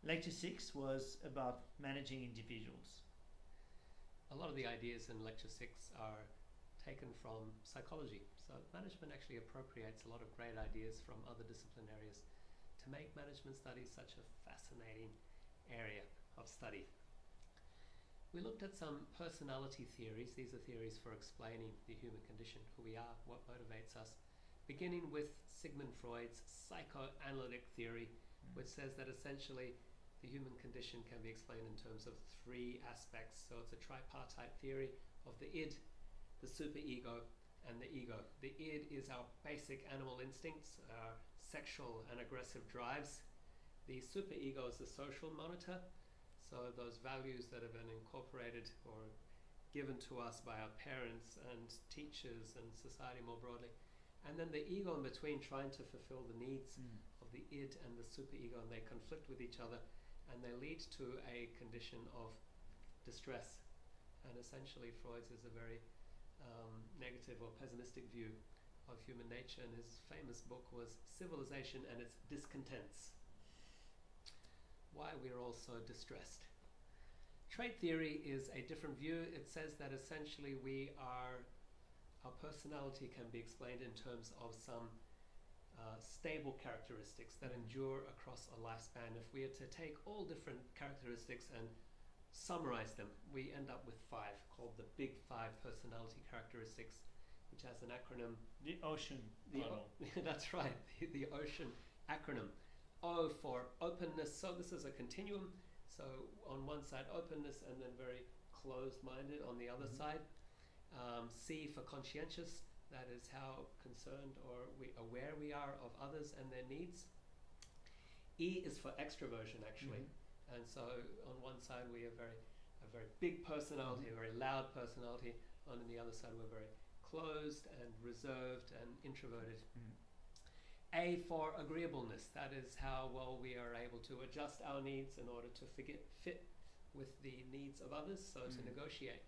Lecture 6 was about managing individuals. A lot of the ideas in Lecture 6 are taken from psychology. So management actually appropriates a lot of great ideas from other discipline areas to make management studies such a fascinating area of study. We looked at some personality theories. These are theories for explaining the human condition, who we are, what motivates us, beginning with Sigmund Freud's psychoanalytic theory, which says that essentially the human condition can be explained in terms of three aspects. So it's a tripartite theory of the id, the superego, and the ego. The id is our basic animal instincts, our sexual and aggressive drives. The superego is the social monitor, so those values that have been incorporated or given to us by our parents and teachers and society more broadly. And then the ego in between, trying to fulfill the needs of the id and the superego, and they conflict with each other, and they lead to a condition of distress. And essentially Freud's is a very negative or pessimistic view of human nature, and his famous book was Civilization and Its Discontents. Why we're all so distressed. Trait theory is a different view. It says that essentially our personality can be explained in terms of some stable characteristics that endure across a lifespan. If we are to take all different characteristics and summarize them, we end up with 5, called the Big 5 personality characteristics, which has an acronym. The ocean model. That's right, the ocean acronym. O for openness, so this is a continuum. So on one side openness, and then very closed-minded on the other side. C for conscientious, that is how concerned or aware we are of others and their needs. E is for extroversion, actually. And so on one side we have a very big personality, a very loud personality. On the other side we're very closed and reserved and introverted. A for agreeableness, that is how well we are able to adjust our needs in order to fit with the needs of others, so to negotiate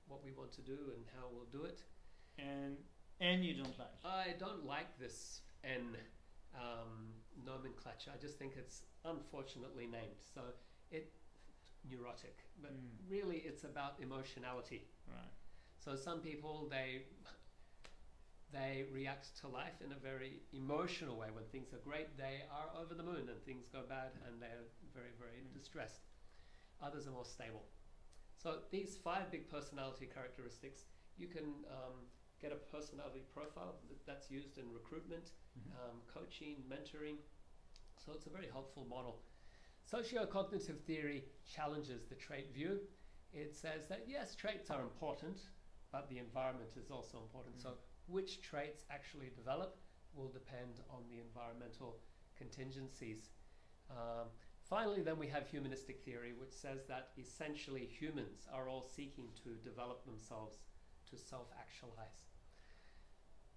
what we want to do and how we'll do it. And you don't like? I don't like this N nomenclature. I just think it's unfortunately named. So neurotic, but really it's about emotionality. Right. So some people, they react to life in a very emotional way. When things are great, they are over the moon, and things go bad and they're very, very distressed. Others are more stable. So these 5 big personality characteristics, you can get a personality profile that's used in recruitment, coaching, mentoring. So it's a very helpful model. Socio-cognitive theory challenges the trait view. It says that yes, traits are important, but the environment is also important. So which traits actually develop will depend on the environmental contingencies. Finally, then we have humanistic theory, which says that essentially humans are all seeking to develop themselves to self-actualize.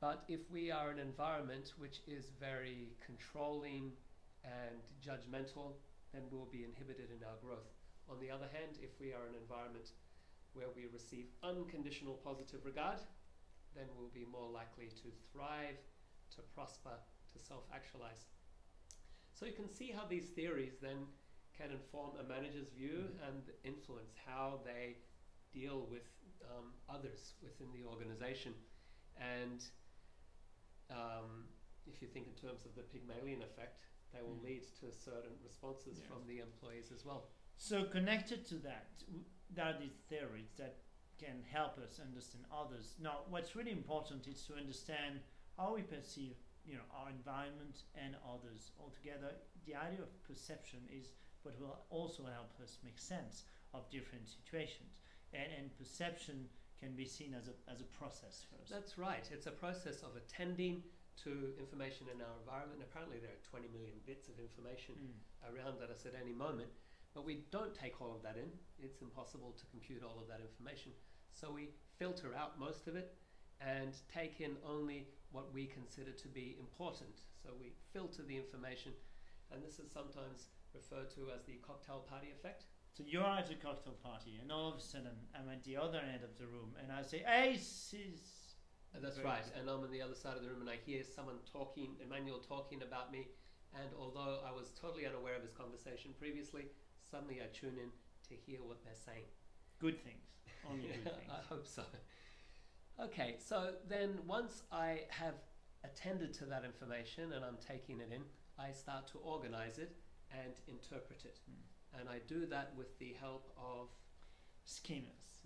But if we are an environment which is very controlling and judgmental, then we'll be inhibited in our growth. On the other hand, if we are an environment where we receive unconditional positive regard, then we'll be more likely to thrive, to prosper, to self-actualize. So you can see how these theories then can inform a manager's view and influence how they deal with others within the organization. And if you think in terms of the Pygmalion effect, they will lead to certain responses from the employees as well. So connected to that, there are these theories that can help us understand others. Now, what's really important is to understand how we perceive, our environment and others altogether. The idea of perception is what will also help us make sense of different situations. And perception can be seen as a process first. That's right. It's a process of attending to information in our environment. Apparently there are 20 million bits of information around us at any moment, but we don't take all of that in. It's impossible to compute all of that information. So we filter out most of it and take in only what we consider to be important. So we filter the information, and this is sometimes referred to as the cocktail party effect. So you're at a cocktail party, and all of a sudden I'm at the other end of the room, and I say, "Hey, sis." That's right. And I'm on the other side of the room, and I hear someone talking, Emmanuel talking about me, And although I was totally unaware of this conversation previously, suddenly I tune in to hear what they're saying. Good things. Only good things. I hope so. Okay, so then once I have attended to that information and I'm taking it in, I start to organize it and interpret it. And I do that with the help of schemas.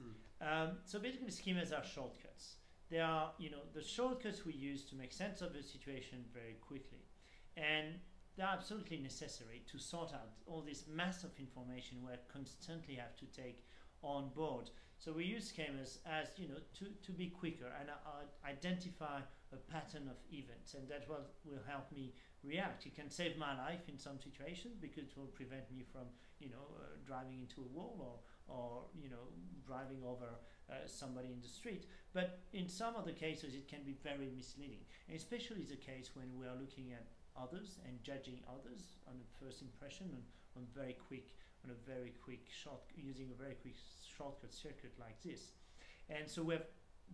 So basically schemas are shortcuts. They are, the shortcuts we use to make sense of a situation very quickly. And they're absolutely necessary to sort out all this mass of information we constantly have to take on board. So we use schemas as, to be quicker and identify a pattern of events, and that will help me react. It can save my life in some situations because it will prevent me from, driving into a wall or driving over somebody in the street. But in some other cases, it can be very misleading, and especially the case when we are looking at others and judging others on a first impression and using a very quick shortcut circuit like this. And so we've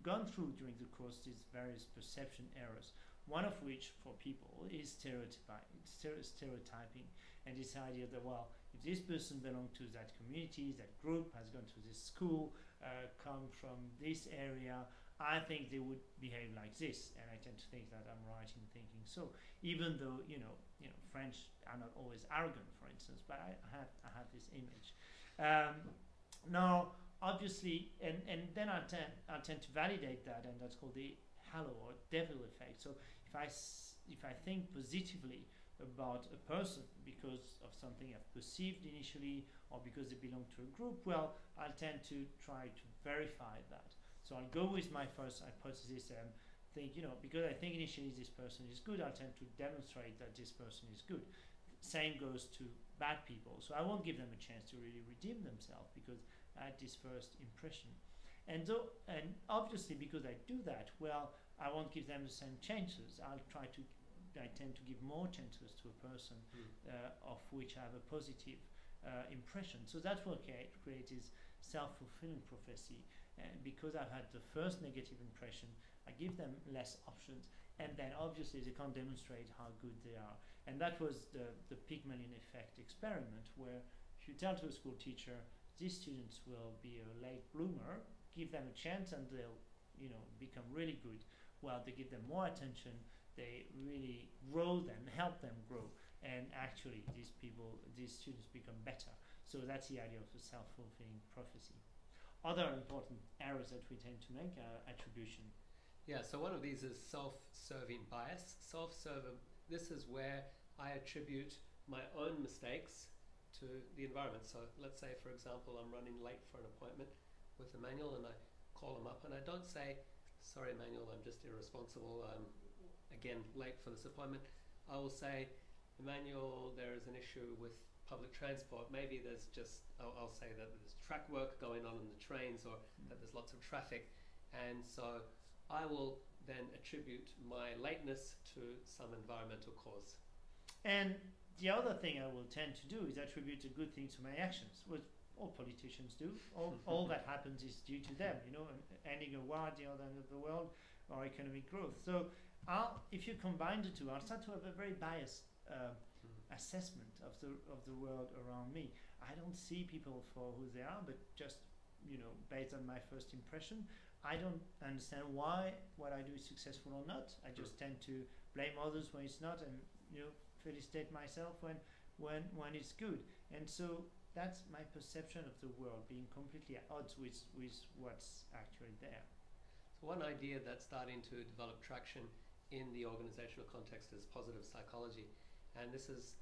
gone through during the course these various perception errors, one of which for people is stereotyping, and this idea that, well, if this person belongs to that community, that group, has gone to this school, come from this area, I think they would behave like this, and I tend to think that I'm right in thinking so. Even though French are not always arrogant, for instance, but I have this image. Now, obviously, and then I tend to validate that, and that's called the halo or devil effect. So if I think positively about a person because of something I've perceived initially, or because they belong to a group, well, I'll tend to try to verify that. So I'll go with my first hypothesis and think, because I think initially this person is good, I'll tend to demonstrate that this person is good. Same goes to bad people. So I won't give them a chance to really redeem themselves because I had this first impression. And obviously because I do that, well, I won't give them the same chances. I tend to give more chances to a person of which I have a positive impression. So that's what creates this self-fulfilling prophecy. Because I've had the first negative impression, I give them less options, and then obviously they can't demonstrate how good they are. And that was the Pygmalion effect experiment, where if you tell to a school teacher, these students will be a late bloomer, give them a chance and they'll become really good. Well, they give them more attention, they really grow them, help them grow, and actually these students become better. So that's the idea of the self-fulfilling prophecy. Other important errors that we tend to make are attribution. Yeah, so one of these is self-serving bias. This is where I attribute my own mistakes to the environment. So let's say, for example, I'm running late for an appointment with Emmanuel, and I call him up and I don't say, sorry Emmanuel, I'm just irresponsible, I'm again late for this appointment. I will say, Emmanuel, there is an issue with public transport. Maybe there's I'll say that there's track work going on in the trains, or that there's lots of traffic, and so I will then attribute my lateness to some environmental cause. And the other thing I will tend to do is attribute a good thing to my actions, which all politicians do. All that happens is due to them, ending a war at the other end of the world, or economic growth. So if you combine the two, I'll start to have a very biased assessment of the world around me. I don't see people for who they are, but just based on my first impression. I don't understand why what I do is successful or not. I just tend to blame others when it's not, and felicitate myself when it's good. And so that's my perception of the world, being completely at odds with what's actually there. So one idea that's starting to develop traction in the organizational context is positive psychology. And this is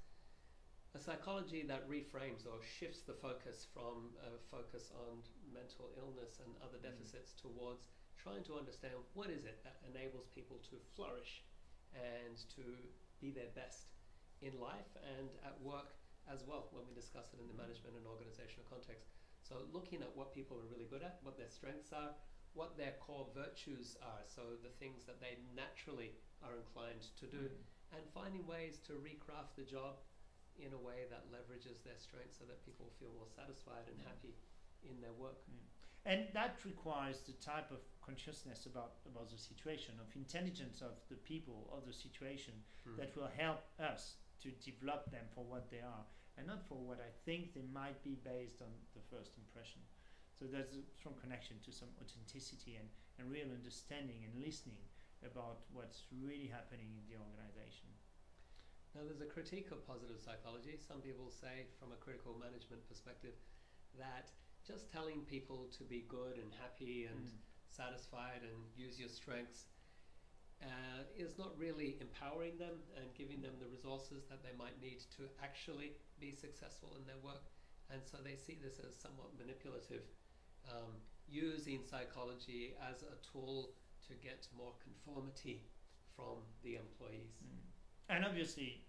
a psychology that reframes or shifts the focus from a focus on mental illness and other deficits towards trying to understand what is it that enables people to flourish and to be their best in life and at work as well, when we discuss it in the management and organizational context. So looking at what people are really good at, what their strengths are, what their core virtues are, so the things that they naturally are inclined to do, and finding ways to recraft the job in a way that leverages their strengths so that people feel more satisfied and happy in their work. And that requires the type of consciousness about the situation, of intelligence of the people, of the situation, that will help us to develop them for what they are and not for what I think they might be based on the first impression. So there's a strong connection to some authenticity and real understanding and listening about what's really happening in the organization. Now, there's a critique of positive psychology. Some people say, from a critical management perspective, that just telling people to be good and happy and satisfied and use your strengths is not really empowering them and giving them the resources that they might need to actually be successful in their work. And so they see this as somewhat manipulative, using psychology as a tool to get more conformity from the employees. And obviously,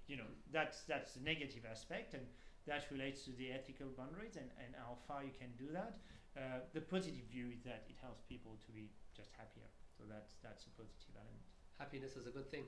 that's the negative aspect, and that relates to the ethical boundaries and how far you can do that. The positive view is that it helps people to be just happier. So that's a positive element. Happiness is a good thing.